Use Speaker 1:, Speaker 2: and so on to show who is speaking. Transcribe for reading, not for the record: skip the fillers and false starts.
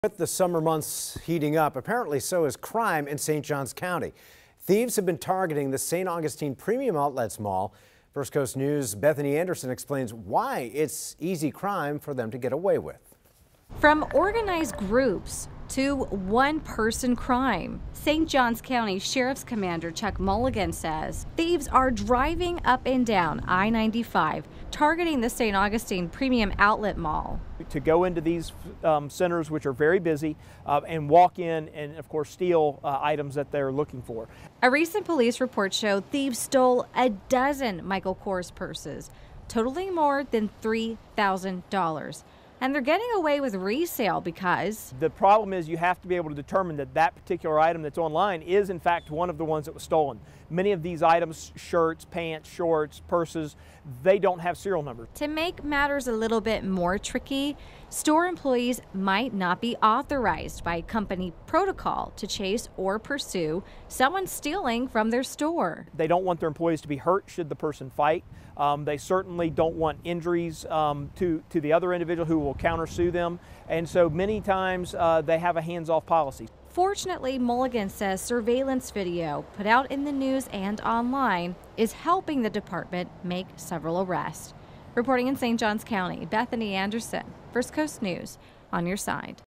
Speaker 1: With the summer months heating up, apparently so is crime in St. Johns County. Thieves have been targeting the St. Augustine Premium Outlets Mall. First Coast News' Bethany Anderson explains why it's easy crime for them to get away with.
Speaker 2: From organized groups to one-person crime, St. Johns County Sheriff's Commander Chuck Mulligan says thieves are driving up and down I-95, targeting the St. Augustine Premium Outlet Mall.
Speaker 3: To go into these centers, which are very busy, and walk in and, of course, steal items that they're looking for.
Speaker 2: A recent police report showed thieves stole a dozen Michael Kors purses, totaling more than $3,000. And they're getting away with resale because
Speaker 3: the problem is you have to be able to determine that that particular item that's online is in fact one of the ones that was stolen. Many of these items, shirts, pants, shorts, purses, they don't have serial numbers.
Speaker 2: To make matters a little bit more tricky, store employees might not be authorized by company protocol to chase or pursue someone stealing from their store.
Speaker 3: They don't want their employees to be hurt should the person fight. They certainly don't want injuries to the other individual who will countersue them. And so many times they have a hands-off policy.
Speaker 2: Fortunately, Mulligan says surveillance video put out in the news and online is helping the department make several arrests. Reporting in St. Johns County, Bethany Anderson, First Coast News, on your side.